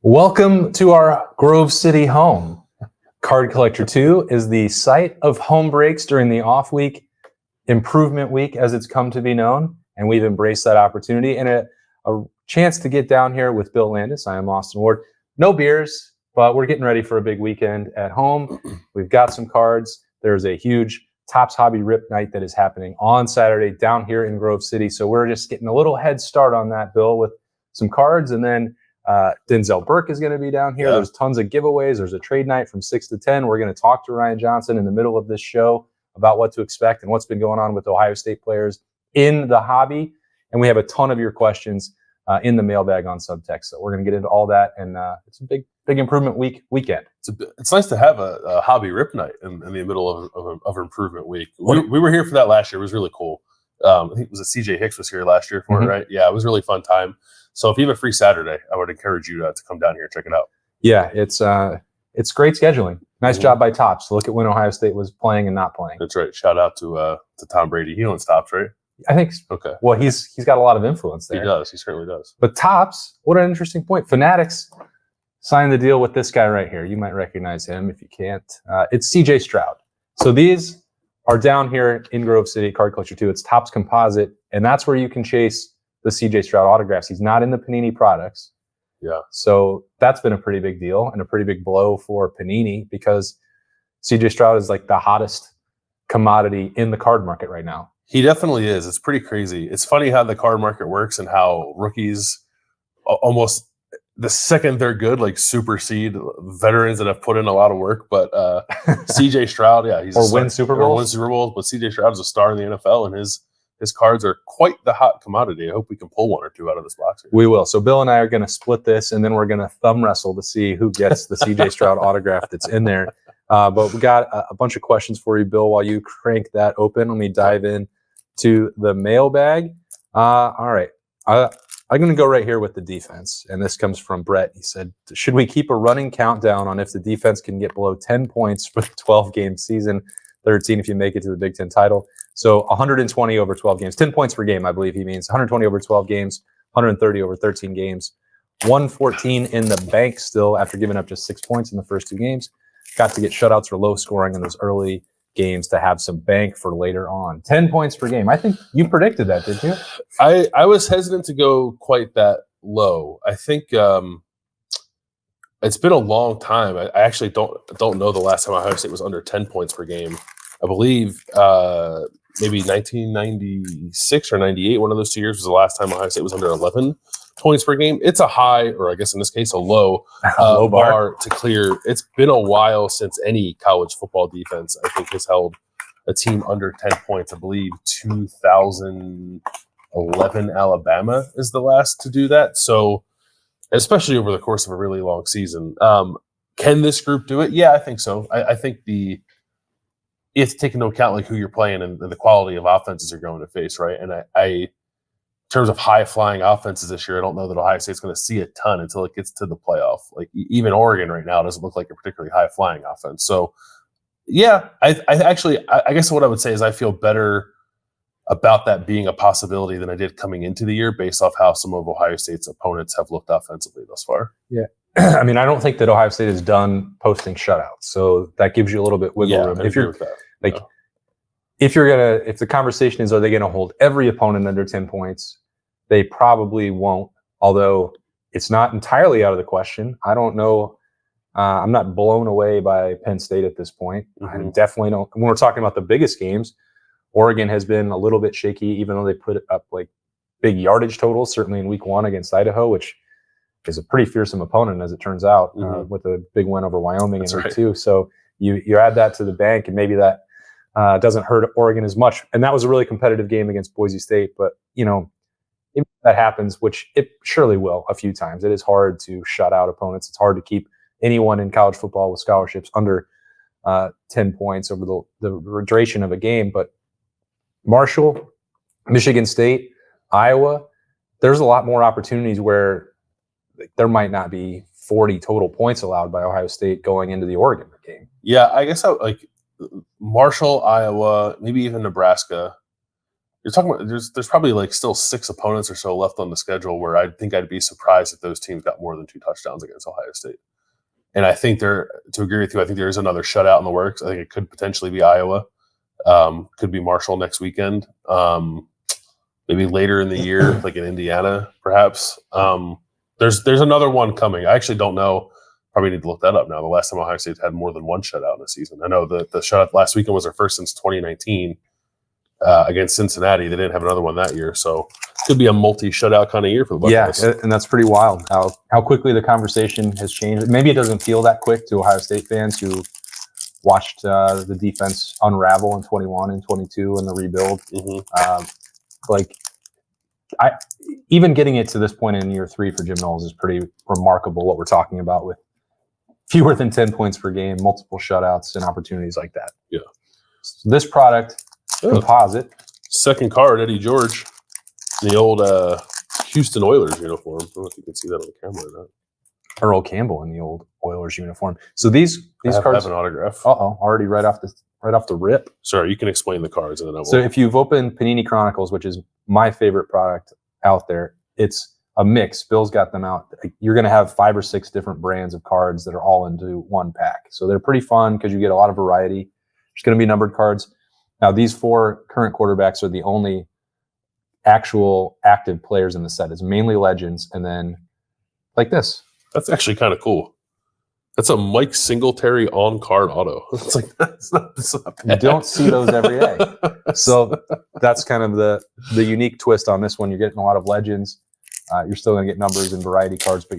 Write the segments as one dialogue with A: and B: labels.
A: Welcome to our Grove City home. Card Collector 2 is the site of home breaks during the off week, improvement week as it's come to be known, and we've embraced that opportunity and a chance to get down here with Bill Landis. I am Austin Ward. No beers, but we're getting ready for a big weekend at home. We've got some cards. There's a huge Topps Hobby Rip Night that is happening on Saturday down here in Grove City. So we're just getting a little head start on that, Bill, with some cards, and then Denzel Burke is going to be down here. There's tons of giveaways. There's a trade night from 6 to 10. We're going to talk to Ryan Johnson in the middle of this show about what to expect and what's been going on with Ohio State players in the hobby. And we have a ton of your questions in the mailbag on Subtext. So we're going to get into all that. And it's a big improvement weekend.
B: It's nice to have a hobby rip night in the middle of improvement week. We were here for that last year. It was really cool. I think it was CJ Hicks was here last year for it, right? Yeah, it was a really fun time. So if you have a free Saturday, I would encourage you to come down here and check it out.
A: Yeah, it's great scheduling. Nice job by Topps to look at when Ohio State was playing and not playing.
B: That's right. Shout out to Tom Brady. He owns Topps, right?
A: I think
B: okay.
A: Well, he's got a lot of influence there.
B: He does. He certainly does.
A: But Topps, what an interesting point. Fanatics signed the deal with this guy right here. You might recognize him if you can't. It's CJ Stroud. So these are down here in Grove City, Card Collector 2. It's Topps Composite, and that's where you can chase the CJ Stroud autographs. He's not in the Panini products.
B: Yeah.
A: So that's been a pretty big deal and a pretty big blow for Panini because CJ Stroud is like the hottest commodity in the card market right now.
B: He definitely is. It's pretty crazy. It's funny how the card market works and how rookies almost the second they're good, like supersede veterans that have put in a lot of work. But CJ Stroud, yeah, he's
A: win Super Bowls.
B: But CJ Stroud is a star in the NFL, and his cards are quite the hot commodity. I hope we can pull one or two out of this box here.
A: We will. So Bill and I are going to split this, and then we're going to thumb wrestle to see who gets the CJ Stroud autograph that's in there. But we got a bunch of questions for you, Bill, while you crank that open. Let me dive in to the mailbag. All right. I'm going to go right here with the defense, and this comes from Brett. He said, should we keep a running countdown on if the defense can get below 10 points for the 12-game season, 13 if you make it to the Big Ten title? So 120 over 12 games, 10 points per game, I believe he means. 120 over 12 games, 130 over 13 games, 114 in the bank still after giving up just 6 points in the first two games. Got to get shutouts for low scoring in those early games to have some bank for later on. 10 points per game. I think you predicted that, did you?
B: I was hesitant to go quite that low. I think it's been a long time. I actually don't know the last time Ohio State was under 10 points per game. I believe maybe 1996 or 98, one of those 2 years was the last time Ohio State was under 11 points per game. It's a high, or I guess in this case, a low,
A: low
B: bar to clear. It's been a while since any college football defense, I think, has held a team under 10 points. I believe 2011 Alabama is the last to do that. So, especially over the course of a really long season. Can this group do it? Yeah, I think so. I think you have to take into account like who you're playing and the quality of offenses you're going to face, right? And in terms of high-flying offenses this year, I don't know that Ohio State's going to see a ton until it gets to the playoff. Like even Oregon right now doesn't look like a particularly high-flying offense. So, yeah, I guess what I would say is I feel better about that being a possibility than I did coming into the year based off how some of Ohio State's opponents have looked offensively thus far.
A: Yeah. I mean, I don't think that Ohio State is done posting shutouts. So that gives you a little bit wiggle room.
B: If you're with that.
A: Like, if the conversation is, are they going to hold every opponent under 10 points? They probably won't, although it's not entirely out of the question. I don't know. I'm not blown away by Penn State at this point. I definitely don't. When we're talking about the biggest games, Oregon has been a little bit shaky, even though they put up like big yardage totals, certainly in week 1 against Idaho, which is a pretty fearsome opponent, as it turns out, with a big win over Wyoming in week 2. So you add that to the bank, and maybe that doesn't hurt Oregon as much. And that was a really competitive game against Boise State. But, if that happens, which it surely will a few times, it is hard to shut out opponents. It's hard to keep anyone in college football with scholarships under 10 points over the duration of a game. But Marshall, Michigan State, Iowa, there's a lot more opportunities where there might not be 40 total points allowed by Ohio State going into the Oregon game.
B: Yeah, I guess Marshall, Iowa, maybe even Nebraska. you're talking about there's probably like still 6 opponents or so left on the schedule where I think I'd be surprised if those teams got more than 2 touchdowns against Ohio State. And I think to agree with you, I think there is another shutout in the works. I think it could potentially be Iowa, could be Marshall next weekend, maybe later in the year, like in Indiana, perhaps. There's another one coming. I actually don't know. Probably need to look that up now. The last time Ohio State had more than one shutout in a season. I know the shutout last weekend was their first since 2019 against Cincinnati. They didn't have another one that year, so it could be a multi-shutout kind of year for the Buckeyes.
A: Yeah, and that's pretty wild how quickly the conversation has changed. Maybe it doesn't feel that quick to Ohio State fans who watched the defense unravel in 21 and 22 and the rebuild. Even getting it to this point in year 3 for Jim Knowles is pretty remarkable. What we're talking about with fewer than 10 points per game, multiple shutouts, and opportunities like that.
B: Yeah.
A: So this product, composite.
B: Second card, Eddie George, the old Houston Oilers uniform. I don't know if you can see that on the camera or not.
A: Earl Campbell in the old Oilers uniform. So these cards
B: have an autograph.
A: Already right off the rip.
B: Sorry, you can explain the cards and then I will.
A: So if you've opened Panini Chronicles, which is my favorite product out there, it's a mix. Bill's got them out. You're going to have 5 or 6 different brands of cards that are all into one pack. So they're pretty fun because you get a lot of variety. There's going to be numbered cards. Now, these 4 current quarterbacks are the only actual active players in the set. It's mainly legends, and then like this.
B: That's actually kind of cool. That's a Mike Singletary on-card auto. It's like that's not bad.
A: You don't see those every day. So that's kind of the unique twist on this one. You're getting a lot of legends. You're still going to get numbers and variety cards, but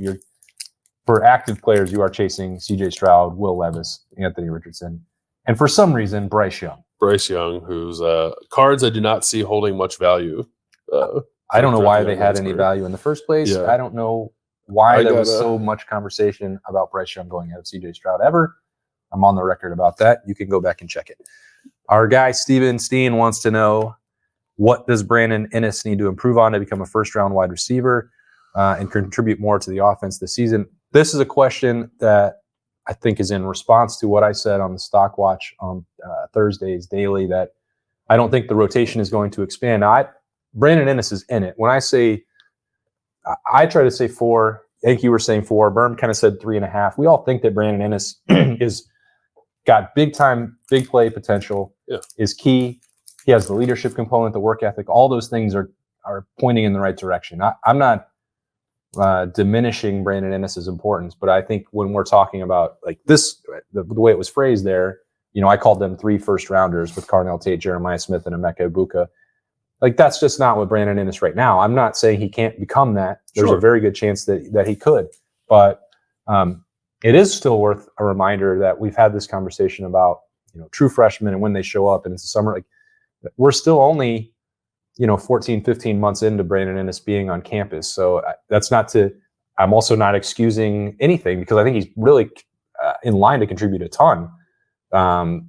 A: for active players, you are chasing C.J. Stroud, Will Levis, Anthony Richardson, and for some reason, Bryce Young.
B: Bryce Young, whose cards I do not see holding much value.
A: I don't know why they had any value in the first place. Yeah. I don't know why there was so much conversation about Bryce Young going out of C.J. Stroud ever. I'm on the record about that. You can go back and check it. Our guy, Steven Steen, wants to know, what does Brandon Inniss need to improve on to become a first-round wide receiver and contribute more to the offense this season? This is a question that I think is in response to what I said on the Stock Watch on Thursday's daily, that I don't think the rotation is going to expand. Now, Brandon Inniss is in it. When I say, I try to say 4. I think you were saying 4. Berm kind of said 3.5. We all think that Brandon Inniss is got big play potential, is key. He has the leadership component, the work ethic. All those things are pointing in the right direction. I'm not diminishing Brandon Inniss's importance, but I think when we're talking about like this, the way it was phrased there, I called them 3 first-rounders with Carnell Tate, Jeremiah Smith, and Emeka Egbuka. Like, that's just not what Brandon Inniss right now. I'm not saying he can't become that. There's a very good chance that he could. But it is still worth a reminder that we've had this conversation about, true freshmen and when they show up and it's the summer. Like, we're still only, 14, 15 months into Brandon Inniss being on campus. So that's not to – I'm also not excusing anything because I think he's really in line to contribute a ton. And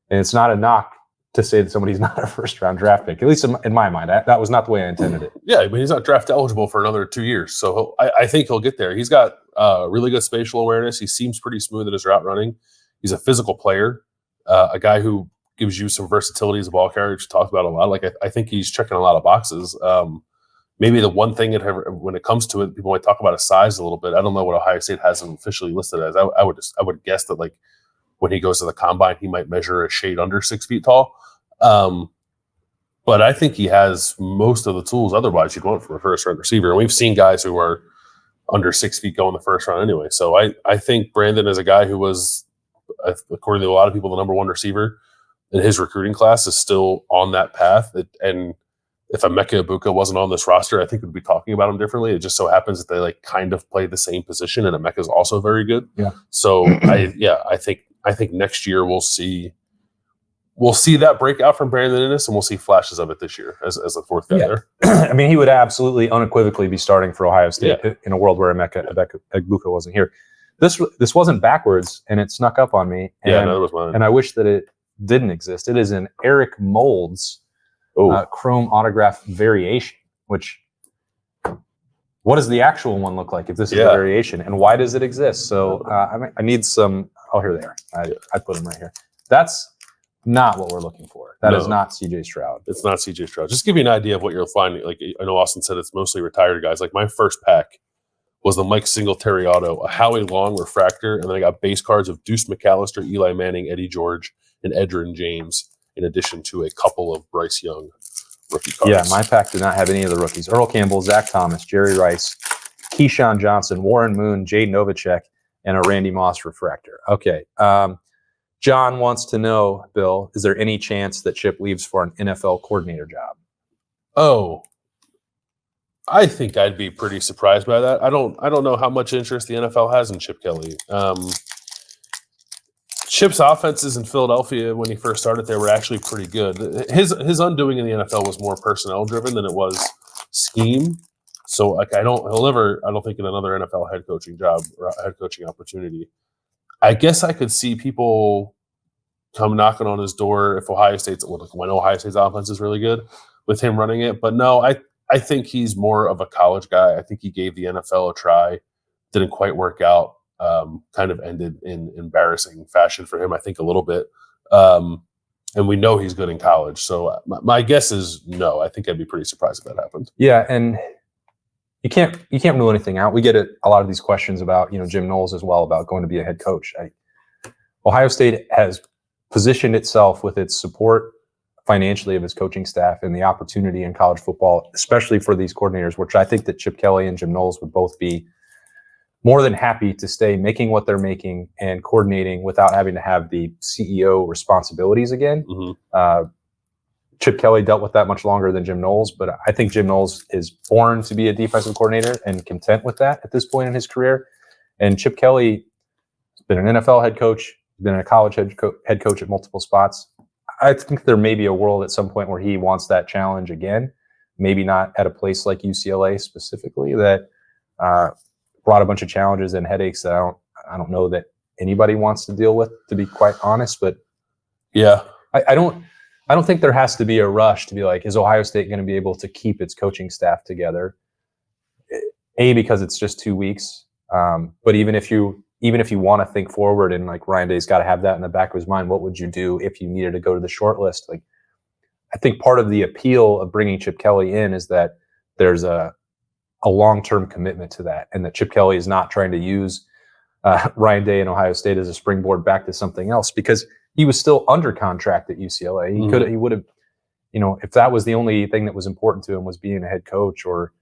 A: it's not a knock to say that somebody's not a first-round draft pick, at least in my mind. That was not the way I intended it.
B: Yeah, but he's not draft eligible for another 2 years, so I think he'll get there. He's got really good spatial awareness. He seems pretty smooth in his route running. He's a physical player, a guy who gives you some versatility as a ball carrier, which we talked about a lot. Like, I think he's checking a lot of boxes. Maybe the one thing when it comes to it, people might talk about his size a little bit. I don't know what Ohio State has him officially listed as. I would guess that, like, when he goes to the combine, he might measure a shade under 6 feet tall. But I think he has most of the tools otherwise you'd want from a first-round receiver. And we've seen guys who are under 6 feet go in the first round anyway. So I think Brandon is a guy who was, according to a lot of people, the number 1 receiver in his recruiting class, is still on that path. And if Emeka Egbuka wasn't on this roster, I think we'd be talking about him differently. It just so happens that they kind of play the same position, and Emeka is also very good.
A: Yeah.
B: So I think next year we'll see that breakout from Brandon Inniss, and we'll see flashes of it this year as a 4th guy there.
A: I mean, he would absolutely unequivocally be starting for Ohio State in a world where Emeka Egbuka wasn't here. This wasn't backwards, and it snuck up on me. And,
B: that was mine.
A: And I wish that it didn't exist. It is an Eric Moulds chrome autograph variation, which what does the actual one look like if this is a variation, and why does it exist? So I need some. Oh, here they are. I put them right here. That's not what we're looking for. That is
B: No.
A: not CJ Stroud.
B: It's not CJ Stroud. Just to give you an idea of what you're finding. Like, I know Austin said it's mostly retired guys. Like, my first pack was the Mike Singletary auto, a Howie Long refractor, and then I got base cards of Deuce McAllister, Eli Manning, Eddie George, and Edgerrin James, in addition to a couple of Bryce Young rookie cards.
A: Yeah, my pack did not have any of the rookies. Earl Campbell, Zach Thomas, Jerry Rice, Keyshawn Johnson, Warren Moon, Jay Novacek, and a Randy Moss refractor. Okay. John wants to know, Bill, is there any chance that Chip leaves for an NFL coordinator job?
B: Oh, I think I'd be pretty surprised by that. I don't know how much interest the NFL has in Chip Kelly. Chip's offenses in Philadelphia when he first started there were actually pretty good. His undoing in the NFL was more personnel driven than it was scheme. So like I don't think in another NFL head coaching job or head coaching opportunity. I guess I could see people come knocking on his door if when Ohio State's offense is really good with him running it. But no, I think he's more of a college guy. I think he gave the NFL a try, didn't quite work out. Kind of ended in embarrassing fashion for him, I think, a little bit. And we know he's good in college. So my guess is no. I think I'd be pretty surprised if that happened.
A: Yeah, and you can't rule anything out. We get a lot of these questions about Jim Knowles as well about going to be a head coach. Ohio State has positioned itself with its support financially of its coaching staff and the opportunity in college football, especially for these coordinators, which I think that Chip Kelly and Jim Knowles would both be more than happy to stay making what they're making and coordinating without having to have the CEO responsibilities again.
B: Mm-hmm.
A: Chip Kelly dealt with that much longer than Jim Knowles, but I think Jim Knowles is born to be a defensive coordinator and content with that at this point in his career. And Chip Kelly has been an NFL head coach, been a college head coach at multiple spots. I think there may be a world at some point where he wants that challenge again, maybe not at a place like UCLA specifically that brought a bunch of challenges and headaches that I don't know that anybody wants to deal with, to be quite honest. But
B: yeah,
A: I don't think there has to be a rush to be like, is Ohio State going to be able to keep its coaching staff together? Because it's just 2 weeks. But even if you want to think forward and like Ryan Day's got to have that in the back of his mind, what would you do if you needed to go to the short list? Like, I think part of the appeal of bringing Chip Kelly in is that there's a long-term commitment to that, and that Chip Kelly is not trying to use Ryan Day and Ohio State as a springboard back to something else, because he was still under contract at UCLA. He would have, if that was the only thing that was important to him was being a head coach, or,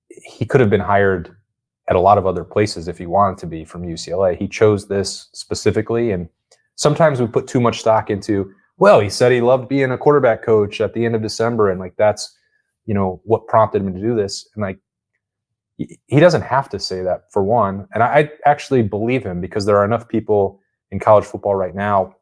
A: he could have been hired at a lot of other places if he wanted to be from UCLA. He chose this specifically, and sometimes we put too much stock into, well, he said he loved being a quarterback coach at the end of December, and like that's what prompted him to do this. And like, he doesn't have to say that, for one. And I actually believe him, because there are enough people in college football right now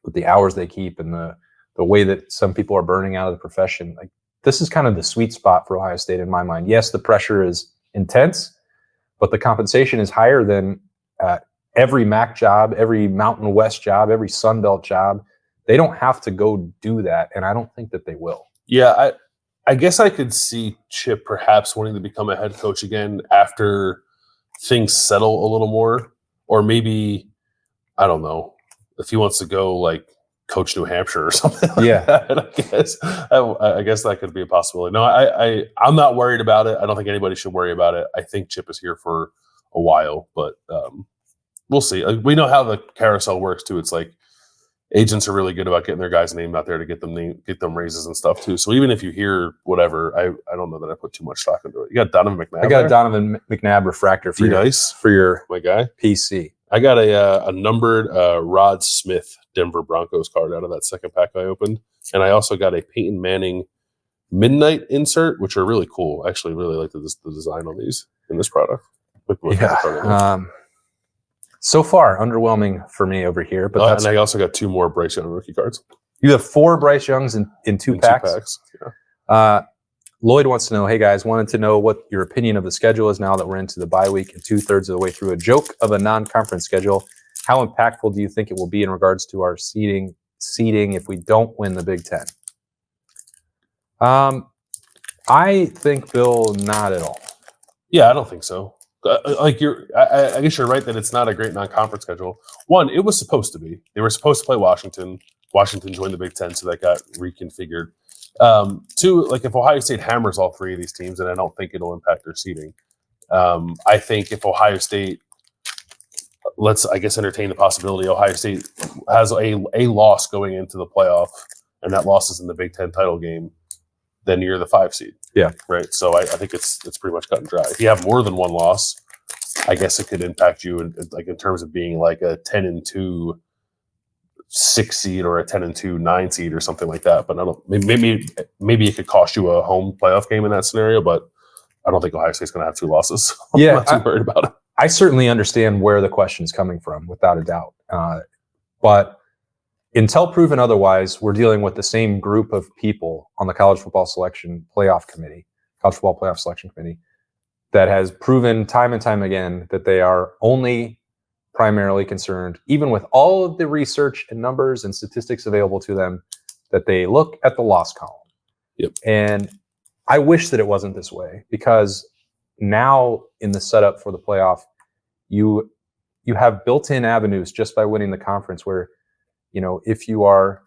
A: with the hours they keep and the way that some people are burning out of the profession. Like, this is kind of the sweet spot for Ohio State in my mind. Yes, the pressure is intense, but the compensation is higher than every MAC job, every Mountain West job, every Sun Belt job. They don't have to go do that, and I don't think that they will.
B: Yeah, I guess I could see Chip perhaps wanting to become a head coach again after things settle a little more, or maybe, I don't know, if he wants to go like coach New Hampshire or something.
A: Yeah,
B: I guess that could be a possibility. No, I'm not worried about it. I don't think anybody should worry about it. I think Chip is here for a while, but we'll see. We know how the carousel works too. It's like, agents are really good about getting their guy's name out there to get them raises and stuff too. So even if you hear whatever, I don't know that I put too much stock into it. You got Donovan McNabb.
A: I got a Donovan McNabb refractor for your
B: my guy
A: PC.
B: I got a numbered Rod Smith Denver Broncos card out of that second pack I opened, and I also got a Peyton Manning Midnight insert, which are really cool. I actually really like the design on these in this product.
A: So far, underwhelming for me over here. But
B: and I also got 2 more Bryce Young rookie cards.
A: You have 4 Bryce Youngs in two packs?
B: 2 packs, yeah.
A: Lloyd wants to know, hey guys, wanted to know what your opinion of the schedule is now that we're into the bye week and 2/3 of the way through a joke of a non-conference schedule. How impactful do you think it will be in regards to our seeding if we don't win the Big Ten? I think, Bill, not at all.
B: Yeah, I don't think so. I guess you're right that it's not a great non-conference schedule. One, it was supposed to be. They were supposed to play Washington. Washington joined the Big Ten, so that got reconfigured. Two, like if Ohio State hammers all three of these teams, and I don't think it'll impact their seeding. I think if Ohio State, let's entertain the possibility Ohio State has a loss going into the playoff, and that loss is in the Big Ten title game, then you're the 5 seed.
A: Yeah.
B: Right. So I think it's pretty much cut and dry. If you have more than one loss, I guess it could impact you in terms of being like a 10-2 6 seed or a 10-2 9 seed or something like that. But I don't. Maybe it could cost you a home playoff game in that scenario. But I don't think Ohio State's going to have 2 losses. I'm not too worried about it.
A: I certainly understand where the question's coming from, without a doubt. But until proven otherwise, we're dealing with the same group of people on the college football college football playoff selection committee, that has proven time and time again that they are only primarily concerned, even with all of the research and numbers and statistics available to them, that they look at the loss column.
B: Yep.
A: And I wish that it wasn't this way, because now in the setup for the playoff, you have built-in avenues just by winning the conference where, if you are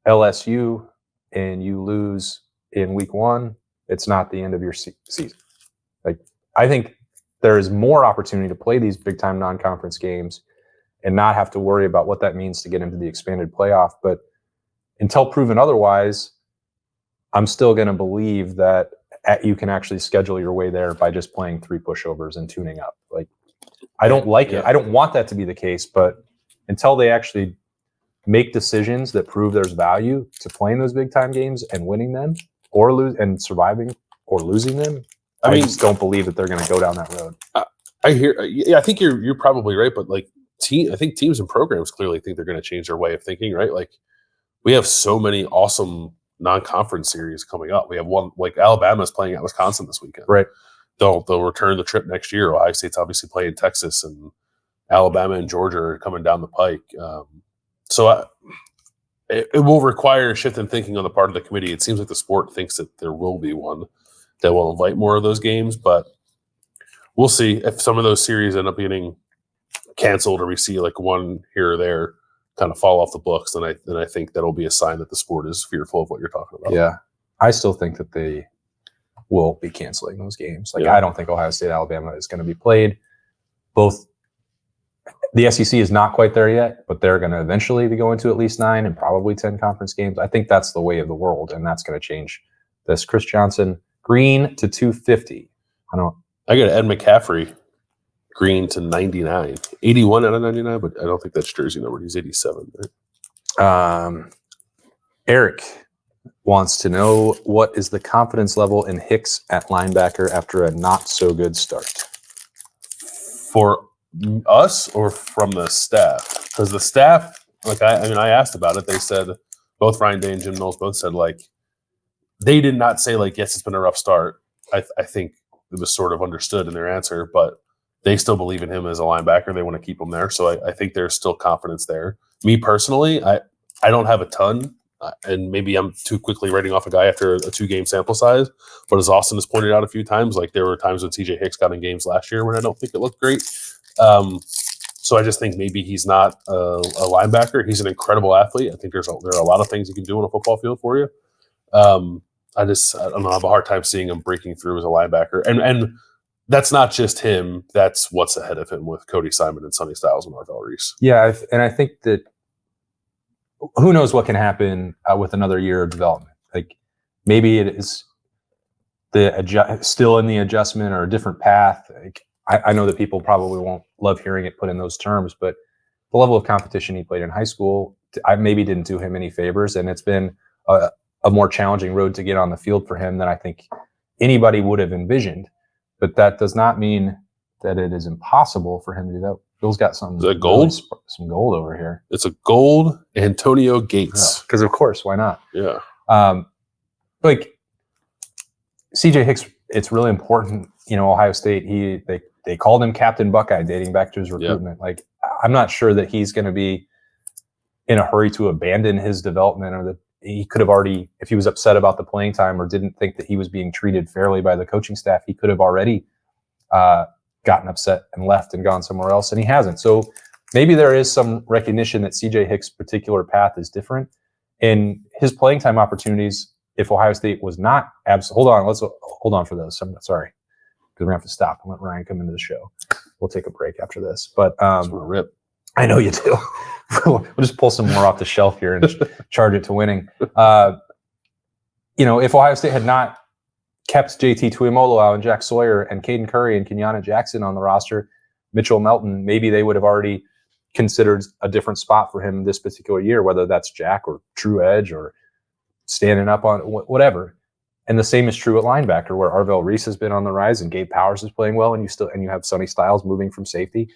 A: LSU and you lose in week 1, it's not the end of your season. Like, I think there is more opportunity to play these big-time non-conference games and not have to worry about what that means to get into the expanded playoff. But until proven otherwise, I'm still going to believe that you can actually schedule your way there by just playing 3 pushovers and tuning up. Like, I don't like it. I don't want that to be the case, but until they actually make decisions that prove there's value to playing those big time games and winning them, or surviving or losing them, I just don't believe that they're going to go down that road.
B: I think you're probably right, but like I think teams and programs clearly think they're going to change their way of thinking, right? Like, we have so many awesome non-conference series coming up. We have one, like Alabama's playing at Wisconsin this weekend.
A: Right.
B: They'll return the trip next year. Ohio State's obviously playing Texas, and Alabama and Georgia are coming down the pike. It will require a shift in thinking on the part of the committee. It seems like the sport thinks that there will be one that will invite more of those games, but we'll see if some of those series end up getting canceled, or we see like one here or there kind of fall off the books. Then I think that'll be a sign that the sport is fearful of what you're talking about.
A: Yeah, I still think that they will be canceling those games. I don't think Ohio State, Alabama is going to be played. The SEC is not quite there yet, but they're going to eventually be going to at least 9 and probably 10 conference games. I think that's the way of the world, and that's going to change this. Chris Johnson, Green to 250. I got
B: Ed McCaffrey, Green to 99. 81 out of 99, but I don't think that's jersey number. He's 87.
A: Right? Eric wants to know, what is the confidence level in Hicks at linebacker after a not so good start?
B: For us or from the staff? Because the staff, I asked about it. They said, both Ryan Day and Jim Knowles both said, they did not say yes, it's been a rough start. I think it was sort of understood in their answer, but they still believe in him as a linebacker. They want to keep him there. So I think there's still confidence there. Me personally, I don't have a ton, and maybe I'm too quickly writing off a guy after a 2-game sample size. But as Austin has pointed out a few times, there were times when TJ Hicks got in games last year when I don't think it looked great. So I just think maybe he's not a linebacker. He's an incredible athlete. I think there are a lot of things he can do on a football field for you. I don't know, I have a hard time seeing him breaking through as a linebacker. And that's not just him. That's what's ahead of him with Cody Simon and Sonny Styles and Marvell Reese.
A: Yeah, and I think that who knows what can happen with another year of development. Maybe it is still in the adjustment or a different path. I know that people probably won't love hearing it put in those terms, but the level of competition he played in high school, I maybe didn't do him any favors, and it's been a more challenging road to get on the field for him than I think anybody would have envisioned. But that does not mean that it is impossible for him to do that. Bill's got some
B: gold?
A: Some gold over here.
B: It's a gold Antonio Gates.
A: Because of course, why not?
B: Yeah.
A: CJ Hicks, it's really important. Ohio State, they called him Captain Buckeye dating back to his recruitment. Yep. I'm not sure that he's going to be in a hurry to abandon his development, or that he could have already, if he was upset about the playing time or didn't think that he was being treated fairly by the coaching staff, he could have already gotten upset and left and gone somewhere else, and he hasn't. So maybe there is some recognition that CJ Hicks' particular path is different, and his playing time opportunities. If Ohio State was not hold on for those. I'm sorry, because we're gonna have to stop and let Ryan come into the show. We'll take a break after this, but
B: rip.
A: I know you do. We'll just pull some more off the shelf here and charge it to winning. If Ohio State had not kept JT Tuimoloau and Jack Sawyer and Caden Curry and Kenyatta Jackson on the roster, Mitchell Melton, maybe they would have already considered a different spot for him this particular year, whether that's Jack or true edge or standing up on whatever. And the same is true at linebacker, where Arvell Reese has been on the rise and Gabe Powers is playing well, and you have Sonny Styles moving from safety.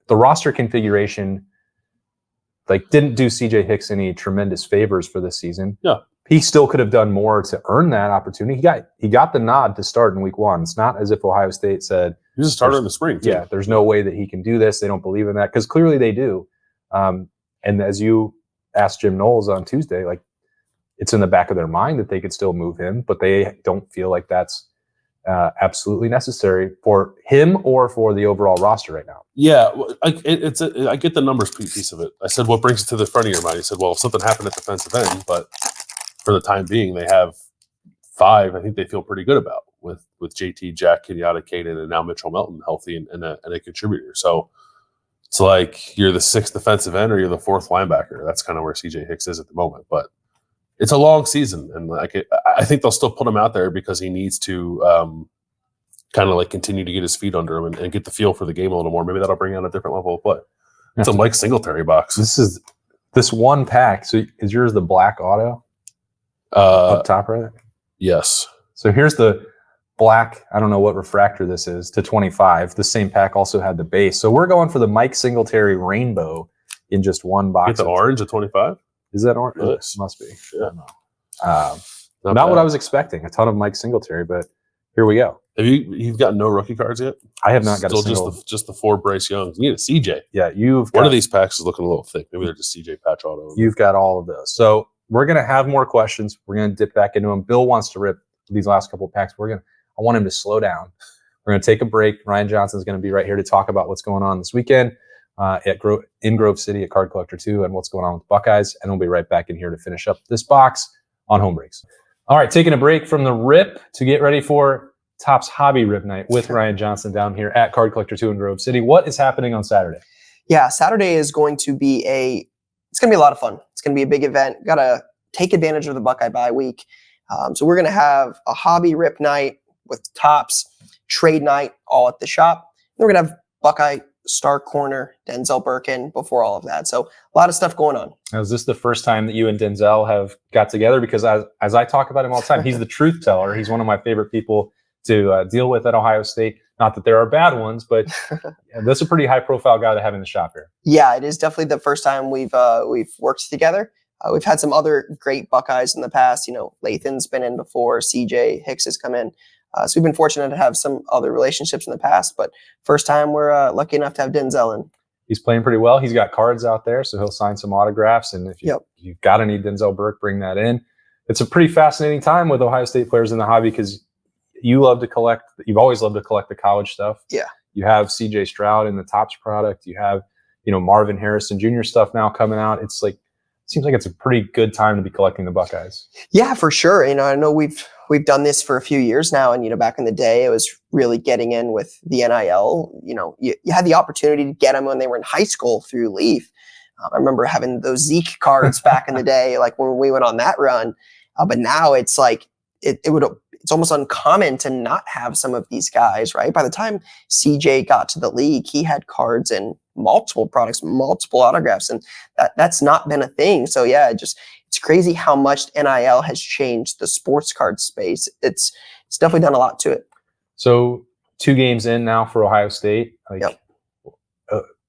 A: The roster configuration didn't do CJ Hicks any tremendous favors for this season.
B: Yeah.
A: He still could have done more to earn that opportunity. He got the nod to start in week 1. It's not as if Ohio State said
B: he was a starter in the spring too.
A: Yeah, there's no way that he can do this. They don't believe in that, because clearly they do. And as you asked Jim Knowles on Tuesday, it's in the back of their mind that they could still move him, but they don't feel like that's absolutely necessary for him or for the overall roster right now.
B: Yeah, I get the numbers piece of it. I said, what brings it to the front of your mind? He said, well, if something happened at defensive end, but for the time being, they have 5. I think they feel pretty good about with JT, Jack, Kenyatta, Caden, and now Mitchell Melton healthy and a contributor. So it's like you're the 6th defensive end or you're the 4th linebacker. That's kind of where CJ Hicks is at the moment, but it's a long season, and I think they'll still put him out there because he needs to kind of continue to get his feet under him and get the feel for the game a little more. Maybe that'll bring out a different level of play. It's a Mike Singletary box.
A: This one pack. So is yours the black auto up top right?
B: Yes.
A: So here's the black. I don't know what refractor this is to 25. The same pack also had the base. So we're going for the Mike Singletary rainbow in just one box.
B: Get the orange at 25.
A: Is that orange?
B: Yes.
A: It must be.
B: Yeah.
A: Not what I was expecting. A ton of Mike Singletary, but here we go.
B: You've got no rookie cards yet?
A: I have not got a single.
B: Just the 4 Bryce Youngs. You need a CJ.
A: Yeah,
B: one of these packs is looking a little thick. Maybe they're just CJ patch auto.
A: You've got all of those. So we're gonna have more questions. We're gonna dip back into them. Bill wants to rip these last couple of packs. I want him to slow down. We're gonna take a break. Ryan Johnson's gonna be right here to talk about what's going on this weekend in Grove City at Card Collector 2 and what's going on with Buckeyes. And we'll be right back in here to finish up this box on Home Breaks. All right, taking a break from the rip to get ready for Topps Hobby Rip Night with Ryan Johnson down here at Card Collector 2 in Grove City. What is happening on Saturday?
C: Yeah, Saturday is going to be a lot of fun. It's going to be a big event. Got to take advantage of the Buckeye bye week. So we're going to have a Hobby Rip Night with Topps, Trade Night, all at the shop. Then we're going to have Buckeye Star Corner, Denzel Birkin before all of that. So a lot of stuff going on.
A: Now, is this the first time that you and Denzel have got together? Because as I talk about him all the time, he's the truth teller. He's one of my favorite people to deal with at Ohio State. Not that there are bad ones, but that's a pretty high-profile guy to have in the shop here.
C: Yeah, it is definitely the first time we've worked together. We've had some other great Buckeyes in the past. Lathan's been in before. CJ Hicks has come in. So we've been fortunate to have some other relationships in the past, but first time we're lucky enough to have Denzel in.
A: He's playing pretty well. He's got cards out there, so he'll sign some autographs. And if you've got any Denzel Burke, bring that in. It's a pretty fascinating time with Ohio State players in the hobby because you love to collect. You've always loved to collect the college stuff.
C: Yeah.
A: You have C.J. Stroud in the Topps product. You have, Marvin Harrison Jr. stuff now coming out. It seems like it's a pretty good time to be collecting the Buckeyes.
C: Yeah, for sure. I know we've done this for a few years now, and back in the day, it was really getting in with the NIL. You had the opportunity to get them when they were in high school through Leaf. I remember having those Zeke cards back in the day, like when we went on that run. But now it's like it's almost uncommon to not have some of these guys, right? By the time CJ got to the league, he had cards in multiple products, multiple autographs, and that's not been a thing. So yeah, it's crazy how much NIL has changed the sports card space. It's definitely done a lot to it.
A: So 2 games in now for Ohio State.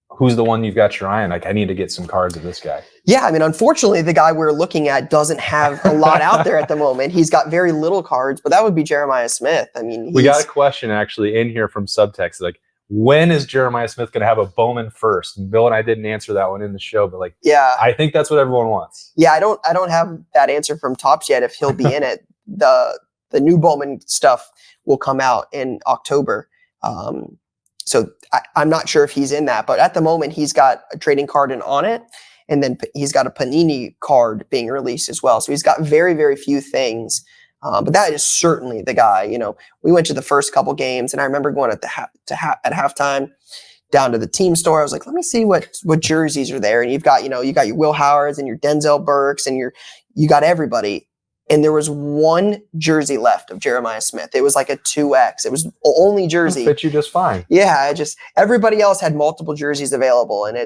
A: Who's the one you've got your eye on? I need to get some cards of this guy.
C: Yeah, unfortunately, the guy we're looking at doesn't have a lot out there at the moment. He's got very little cards, but that would be Jeremiah Smith.
A: We got a question actually in here from Subtext, when is Jeremiah Smith going to have a Bowman first? And Bill and I didn't answer that one in the show, but I think that's what everyone wants.
C: Yeah, I don't have that answer from Topps yet if he'll be in it. The new Bowman stuff will come out in October. So I'm not sure if he's in that, but at the moment he's got a trading card on it, and then he's got a Panini card being released as well. So he's got very, very few things. But that is certainly the guy. We went to the first couple games, and I remember going at at halftime down to the team store. I was like, let me see what jerseys are there. And you got your Will Howards and your Denzel Burks, and you got everybody. And there was one jersey left of Jeremiah Smith. It was like a 2X. It was the only jersey.
A: Fit you just fine.
C: Yeah, everybody else had multiple jerseys available. And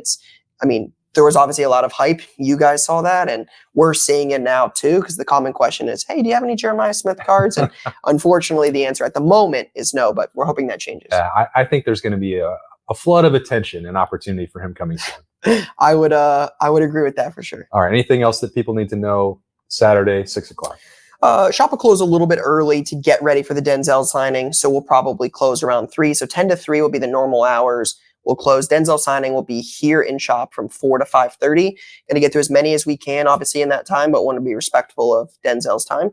C: there was obviously a lot of hype. You guys saw that, and we're seeing it now too, because the common question is, hey, do you have any Jeremiah Smith cards? And unfortunately, the answer at the moment is no, but we're hoping that changes.
A: I think there's going to be a flood of attention and opportunity for him coming soon.
C: I would agree with that for sure.
A: All right. Anything else that people need to know? Saturday, 6:00.
C: Shop will close a little bit early to get ready for the Denzel signing, so we'll probably close around 3. So 10 to 3 will be the normal hours. We'll close. Denzel signing will be here in shop from 4 to 5:30. Going to get through as many as we can, obviously, in that time, but want to be respectful of Denzel's time.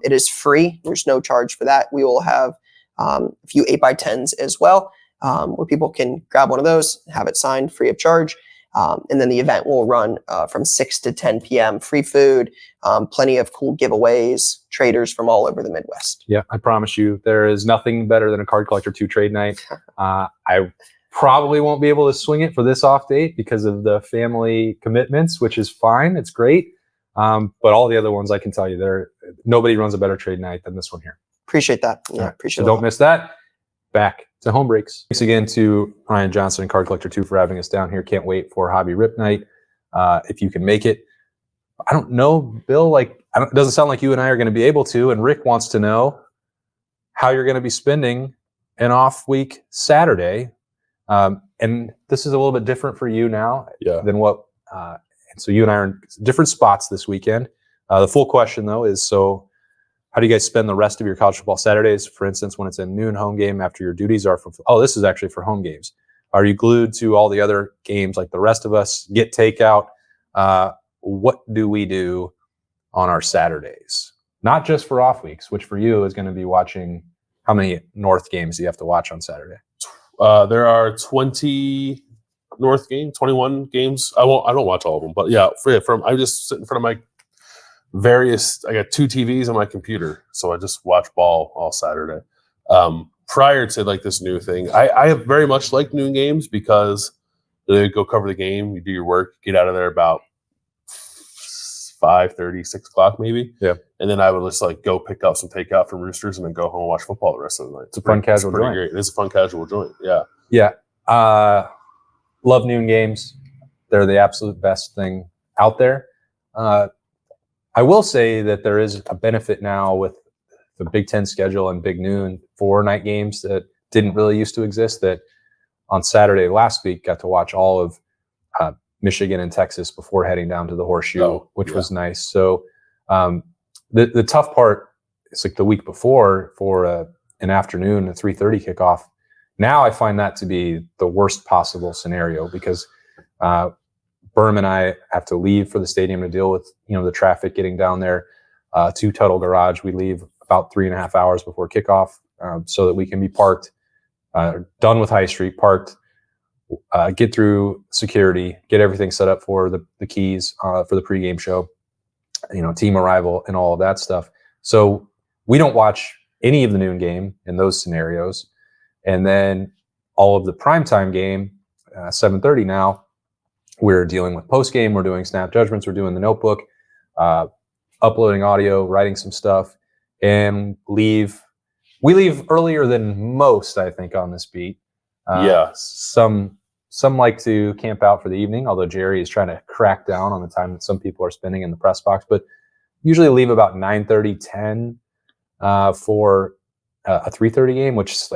C: It is free. There's no charge for that. We will have a few 8x10s as well, where people can grab one of those, have it signed free of charge. And then the event will run from 6 to 10 p.m. Free food, plenty of cool giveaways, traders from all over the Midwest.
A: Yeah, I promise you, there is nothing better than a Card Collector 2 trade night. I probably won't be able to swing it for this off date because of the family commitments, which is fine. It's great. But all the other ones, I can tell you, nobody runs a better trade night than this one here.
C: Appreciate that. Yeah,
A: right.
C: appreciate
A: it. So don't miss that. Back to home breaks. Thanks again to Ryan Johnson and Card Collector 2 for having us down here. Can't wait for Hobby Rip Night. If you can make it. I don't know, Bill, it doesn't sound like you and I are going to be able to, and Rick wants to know how you're going to be spending an off week Saturday. And this is a little bit different for you now than what, and so you and I are in different spots this weekend. The full question though is, so how do you guys spend the rest of your college football Saturdays? For instance, when it's a noon home game after your duties are this is actually for home games. Are you glued to all the other games like the rest of us? Get takeout. What do we do on our Saturdays? Not just for off weeks, which for you is going to be watching. How many North games do you have to watch on Saturday?
B: There are 20 North games, 21 games. I don't watch all of them, but yeah, I just sit in front of my I got 2 TVs on my computer, so I just watch ball all Saturday. Prior to this new thing, I have very much liked noon games because they go cover the game, you do your work, get out of there about 5:30, 6 o'clock maybe.
A: Yeah. And
B: then I would just go pick up some takeout from Roosters and then go home and watch football the rest of the night.
A: It's a fun casual joint.
B: Great. It is a fun casual joint. Yeah.
A: Yeah. Love noon games. They're the absolute best thing out there. I will say that there is a benefit now with the Big Ten schedule and Big Noon 4-night games that didn't really used to exist, that on Saturday last week got to watch all of Michigan and Texas before heading down to the Horseshoe, which was nice. So the tough part is the week before for an afternoon, a 3:30 kickoff. Now I find that to be the worst possible scenario because Berm and I have to leave for the stadium to deal with, the traffic getting down there to Tuttle Garage. We leave about 3.5 hours before kickoff so that we can be parked, done with High Street, parked, get through security, get everything set up for the keys for the pregame show, team arrival and all of that stuff. So we don't watch any of the noon game in those scenarios. And then all of the primetime game, 7:30 now, we're dealing with post-game, we're doing snap judgments, we're doing the notebook, uploading audio, writing some stuff, and we leave earlier than most, I think, on this beat. Some like to camp out for the evening, although Jerry is trying to crack down on the time that some people are spending in the press box, but usually leave about 9:30, 10 for a 3:30 game, which is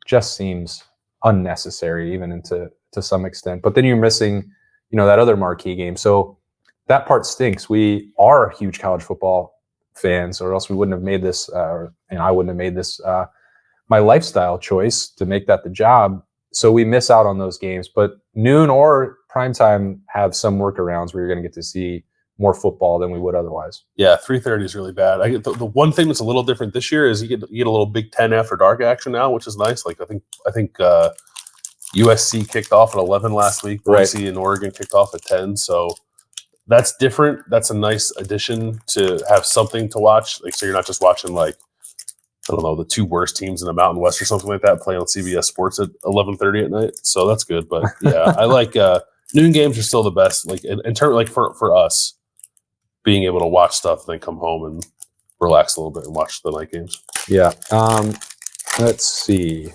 A: just seems unnecessary even to some extent. But then you're missing that other marquee game. So that part stinks. We are huge college football fans, or else we wouldn't have made this, and I wouldn't have made this my lifestyle choice to make that the job. So we miss out on those games. But noon or primetime have some workarounds where you're going to get to see more football than we would otherwise.
B: Yeah, 3:30 is really bad. I get the one thing that's a little different this year is you get a little Big Ten after dark action now, which is nice. I think USC kicked off at 11 last week. Boise and Oregon kicked off at 10. So that's different. That's a nice addition to have something to watch. Like, so you're not just watching like, I don't know, the two worst teams in the Mountain West or something like that playing on CBS Sports at 11:30 at night. So that's good. But yeah, I like noon games are still the best. Like in terms, like for us, being able to watch stuff, then come home and relax a little bit and watch the night games.
A: Yeah. Let's see.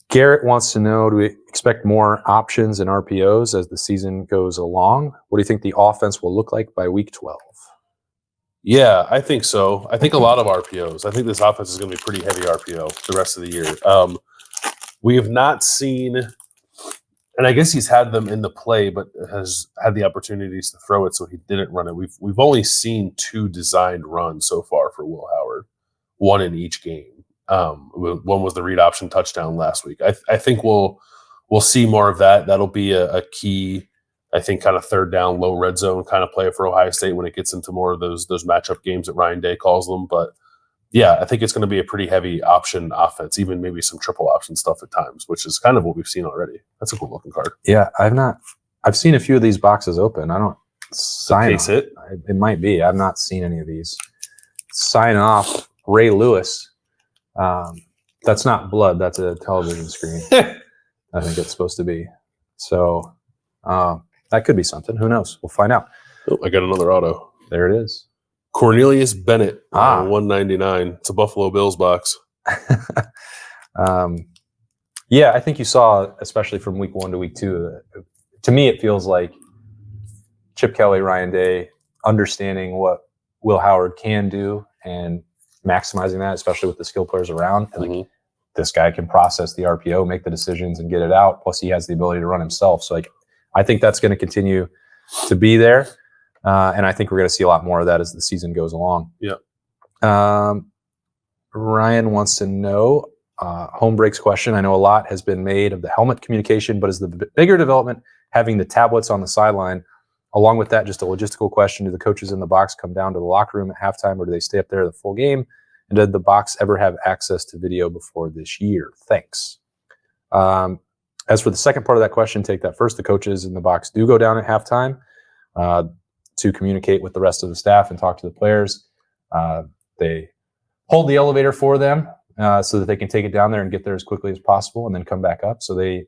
A: Garrett wants to know, do we expect more options and RPOs as the season goes along? What do you think the offense will look like by week 12?
B: Yeah, I think so. I think a lot of RPOs. I think this offense is going to be pretty heavy RPO the rest of the year. We have not seen, and I guess he's had them in the play, but has had the opportunities to throw it, so he didn't run it. We've only seen 2 designed runs so far for Will Howard, 1 in each game. One was the read option touchdown last week. I think we'll see more of that. That'll be a key, I think, kind of third down, low red zone kind of play for Ohio State when it gets into more of those matchup games that Ryan Day calls them. But yeah, I think it's going to be a pretty heavy option offense, even maybe some triple option stuff at times, which is kind of what we've seen already. That's a cool looking card.
A: Yeah, I've seen a few of these boxes open. I don't sign off.
B: It?
A: It might be. I've not seen any of these. Sign off Ray Lewis. That's not blood. That's a television screen. I think it's supposed to be. So that could be something. Who knows? We'll find out.
B: Oh, I got another auto.
A: There it is.
B: Cornelius Bennett, 199. It's a Buffalo Bills box.
A: Yeah, I think you saw, especially from week 1 to week 2, to me it feels like Chip Kelly, Ryan Day, understanding what Will Howard can do and maximizing that, especially with the skill players around. And like, this guy can process the RPO, make the decisions, and get it out. Plus, he has the ability to run himself. So, like, I think that's going to continue to be there. And I think we're going to see a lot more of that as the season goes along.
B: Yeah.
A: Ryan wants to know, home breaks question. I know a lot has been made of the helmet communication, but is the bigger development having the tablets on the sideline? Along with that, just a logistical question. Do the coaches in the box come down to the locker room at halftime, or do they stay up there the full game? And did the box ever have access to video before this year? Thanks. As for the second part of that question, take that first. The coaches in the box do go down at halftime to communicate with the rest of the staff and talk to the players. They hold the elevator for them so that they can take it down there and get there as quickly as possible and then come back up. So they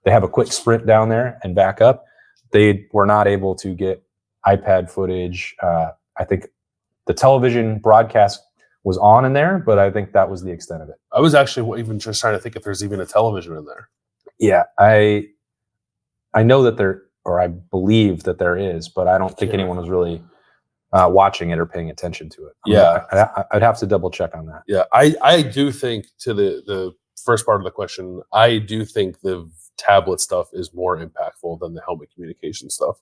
A: have a quick sprint down there and back up. They were not able to get iPad footage. I think the television broadcast was on in there, but I think that was the extent of it.
B: I was actually even just trying to think if there's even a television in there.
A: Yeah, I know that there, or I believe that there is, but I don't think anyone was really watching it or paying attention to it. I'd have to double check on that.
B: Yeah, I do think, to the first part of the question, I do think the tablet stuff is more impactful than the helmet communication stuff.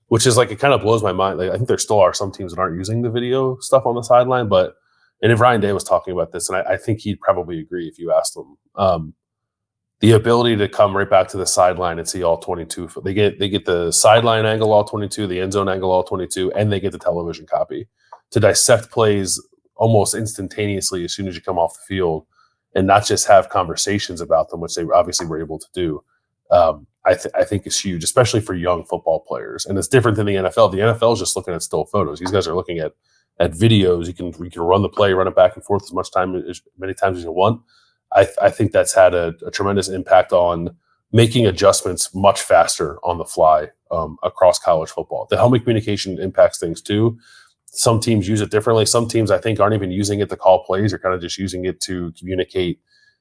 B: Which is like, it kind of blows my mind. Like, I think there still are some teams that aren't using the video stuff on the sideline, and if Ryan Day was talking about this, and I think he'd probably agree if you asked him, the ability to come right back to the sideline and see all 22. They get the sideline angle all 22, the end zone angle all 22, and they get the television copy to dissect plays almost instantaneously as soon as you come off the field, and not just have conversations about them, which they obviously were able to do. I think is huge, especially for young football players. And it's different than the NFL. The NFL is just looking at still photos. These guys are looking at videos. You can run the play, run it back and forth as many times as you want. I think that's had a tremendous impact on making adjustments much faster on the fly across college football. The helmet communication impacts things too. Some teams use it differently. Some teams, I think, aren't even using it to call plays. They're kind of just using it to communicate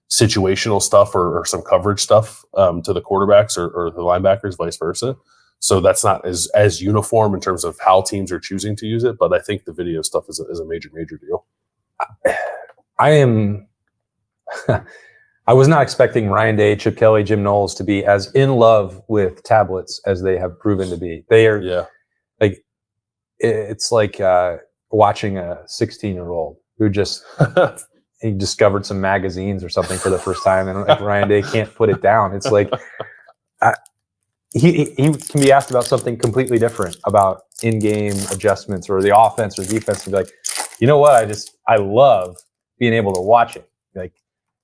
B: situational stuff or some coverage stuff to the quarterbacks or the linebackers, vice versa. So that's not as uniform in terms of how teams are choosing to use it. But I think the video stuff is a major deal.
A: I was not expecting Ryan Day, Chip Kelly, Jim Knowles to be as in love with tablets as they have proven to be. They are like, it's like watching a 16-year-old who just he discovered some magazines or something for the first time, and like Ryan Day can't put it down. It's like he can be asked about something completely different, about in-game adjustments or the offense or defense, and be like, you know what? I love being able to watch it. Like,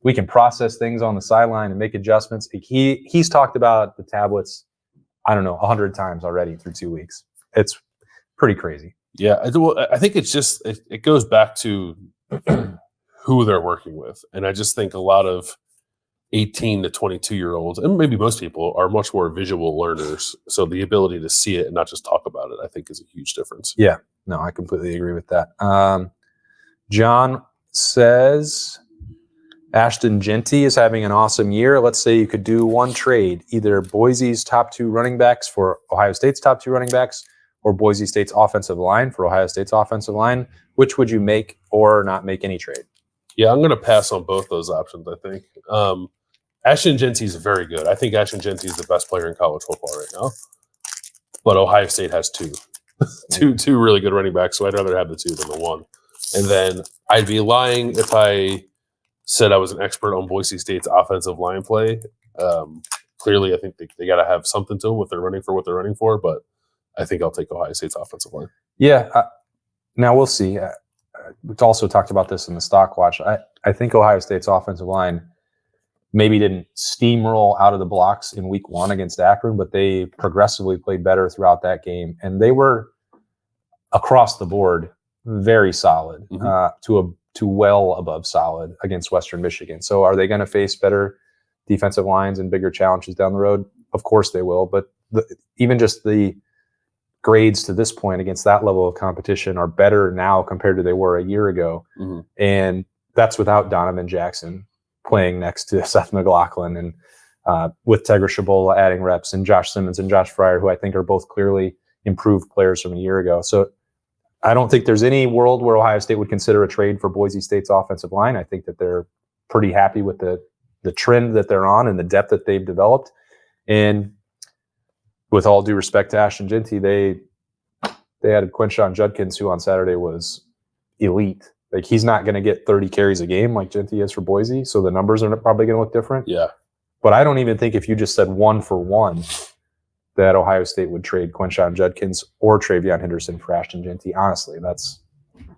A: we can process things on the sideline and make adjustments. He's talked about the tablets, I don't know, 100 times already through 2 weeks. It's pretty crazy.
B: Yeah, I think it's just it goes back to who they're working with, and I just think a lot of 18 to 22-year-olds, and maybe most people, are much more visual learners. So the ability to see it and not just talk about it, I think, is a huge difference.
A: Yeah, no, I completely agree with that. John says Ashton Genty is having an awesome year. Let's say you could do one trade, either Boise's top 2 running backs for Ohio State's top 2 running backs, or Boise State's offensive line for Ohio State's offensive line. Which would you make or not make any trade?
B: Yeah, I'm going to pass on both those options, I think. Ashton Genty is very good. I think Ashton Genty is the best player in college football right now. But Ohio State has two really good running backs, so I'd rather have the 2 than the 1. And then I'd be lying if I said I was an expert on Boise State's offensive line play. Clearly, I think they got to have something to them what they're running for, but I think I'll take Ohio State's offensive line.
A: Yeah. Now we'll see. We've also talked about this in the stock watch. I think Ohio State's offensive line maybe didn't steamroll out of the blocks in week 1 against Akron, but they progressively played better throughout that game. And they were across the board very solid, to well above solid against Western Michigan. So are they going to face better defensive lines and bigger challenges down the road? Of course they will. But even just the grades to this point against that level of competition are better now compared to they were a year ago. Mm-hmm. And that's without Donovan Jackson playing next to Seth McLaughlin, and with Tegra Shabola adding reps, and Josh Simmons and Josh Fryer, who I think are both clearly improved players from a year ago. So I don't think there's any world where Ohio State would consider a trade for Boise State's offensive line. I think that they're pretty happy with the trend that they're on and the depth that they've developed. And with all due respect to Ashton Genty, they added Quinshon Judkins, who on Saturday was elite. Like, he's not going to get 30 carries a game like Genty is for Boise, so the numbers are probably going to look different.
B: Yeah.
A: But I don't even think if you just said 1-for-1 that Ohio State would trade Quinshon Judkins or Travion Henderson for Ashton Genty. Honestly, that's...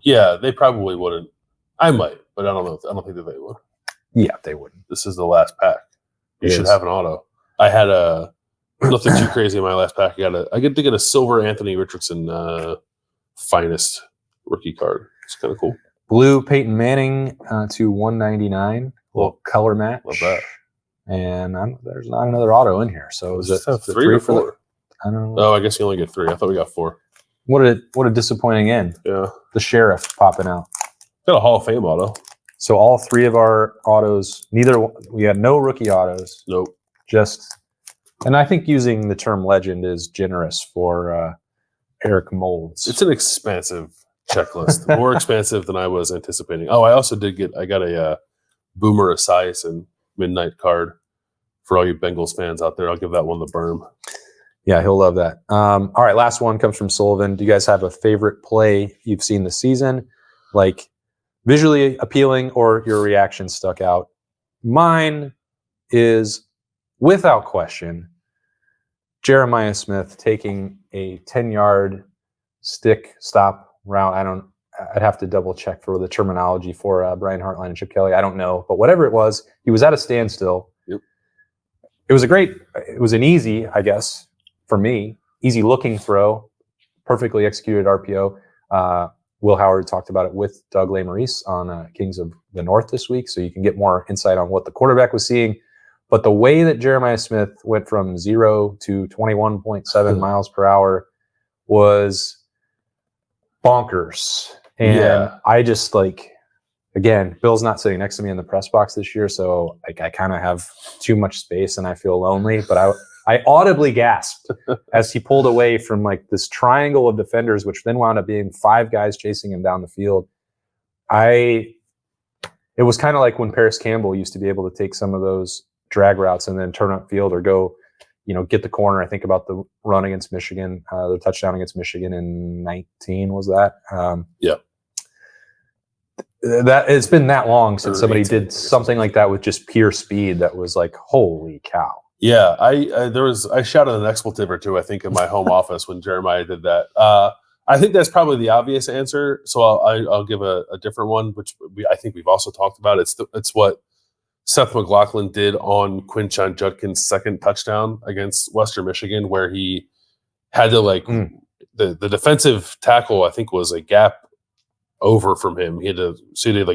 B: Yeah, they probably wouldn't. I might, but I don't know. I don't think that they would.
A: Yeah, they wouldn't.
B: This is the last pack. You should have an auto. I had nothing too crazy in my last pack. I get to get a silver Anthony Richardson finest rookie card. It's kind of cool.
A: Blue Peyton Manning to 199. Little color match.
B: Love that.
A: And there's not another auto in here. So is it
B: 3 or 4?
A: I don't know.
B: Oh, I guess you only get 3. I thought we got 4.
A: What a disappointing end.
B: Yeah.
A: The sheriff popping out.
B: Got a Hall of Fame auto.
A: So all 3 of our autos, we had no rookie autos.
B: Nope.
A: And I think using the term legend is generous for Eric Molds.
B: It's an expansive checklist, more expansive than I was anticipating. Oh, I also I got a Boomer Esiason midnight card for all you Bengals fans out there. I'll give that one the berm.
A: Yeah, he'll love that. All right, last one comes from Sullivan. Do you guys have a favorite play you've seen this season? Like visually appealing, or your reaction stuck out? Mine is, without question, Jeremiah Smith taking a 10-yard stick stop route. I'd have to double check for the terminology for Brian Hartline and Chip Kelly. I don't know, but whatever it was, he was at a standstill.
B: Yep.
A: It was an easy, I guess, for me, easy looking throw, perfectly executed RPO. Will Howard talked about it with Doug Lesmerises on Kings of the North this week, so you can get more insight on what the quarterback was seeing. But the way that Jeremiah Smith went from 0 to 21.7 miles per hour was bonkers. And I just again, Bill's not sitting next to me in the press box this year, so I kind of have too much space and I feel lonely. But I audibly gasped as he pulled away from this triangle of defenders, which then wound up being 5 guys chasing him down the field. It was kind of like when Paris Campbell used to be able to take some of those drag routes and then turn upfield or go, get the corner. I think about the run against Michigan, the touchdown against Michigan in 19 was that. That it's been that long since somebody did something like that with just pure speed. That was holy cow.
B: Yeah, I shouted an expletive or two, I think, in my home office when Jeremiah did that. I think that's probably the obvious answer. So I'll give a different one, which I think we've also talked about. It's what Seth McLaughlin did on Quinshon Judkins' second touchdown against Western Michigan, where he had to the defensive tackle, I think, was a gap over from him. He had to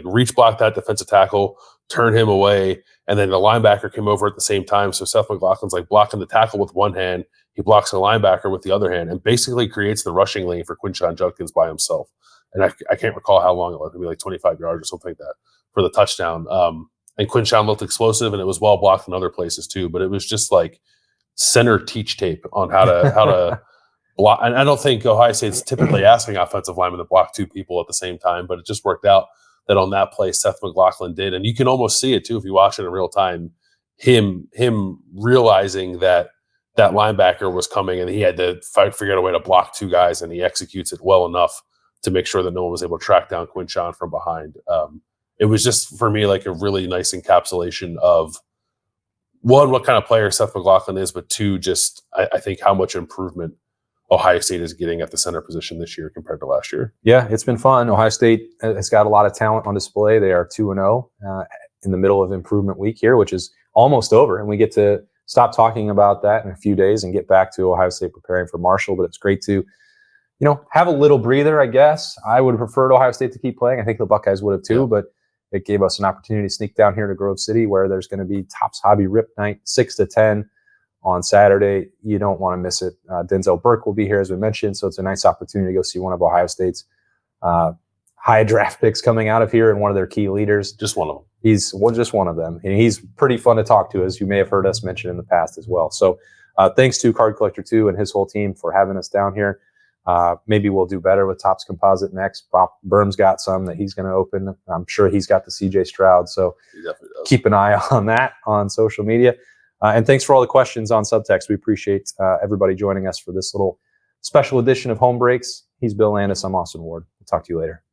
B: reach block that defensive tackle, turn him away, and then the linebacker came over at the same time. So Seth McLaughlin's blocking the tackle with one hand. He blocks the linebacker with the other hand and basically creates the rushing lane for Quinshon Judkins by himself. And I can't recall how long it was. Maybe 25 yards or something like that for the touchdown. And Quinshon looked explosive, and it was well blocked in other places too. But it was just center teach tape on how to block. And I don't think Ohio State's typically asking offensive linemen to block two people at the same time, but it just worked out that on that play Seth McLaughlin did. And you can almost see it too if you watch it in real time, him realizing that linebacker was coming and he had to figure out a way to block two guys, and he executes it well enough to make sure that no one was able to track down Quinshon from behind. It was just, for me, a really nice encapsulation of, one, what kind of player Seth McLaughlin is, but two, just I think how much improvement Ohio State is getting at the center position this year compared to last year.
A: Yeah, it's been fun. Ohio State has got a lot of talent on display. They are 2-0 in the middle of improvement week here, which is almost over. And we get to stop talking about that in a few days and get back to Ohio State preparing for Marshall. But it's great to, have a little breather, I guess. I would have preferred Ohio State to keep playing. I think the Buckeyes would have too,
B: yeah.
A: But it gave us an opportunity to sneak down here to Grove City, where there's going to be Topps Hobby Rip Night, 6 to 10 on Saturday. You don't want to miss it. Denzel Burke will be here, as we mentioned, so it's a nice opportunity to go see one of Ohio State's high draft picks coming out of here and one of their key leaders.
B: Just one of them.
A: He's just one of them. And he's pretty fun to talk to, as you may have heard us mention in the past as well. So thanks to Card Collector 2 and his whole team for having us down here. Maybe we'll do better with Topps Composite next. Bob Berm's got some that he's going to open. I'm sure he's got the CJ Stroud. So
B: He definitely does.
A: keep an eye on that on social media. And thanks for all the questions on Subtext. We appreciate everybody joining us for this little special edition of Home Breaks. He's Bill Landis. I'm Austin Ward. We'll talk to you later.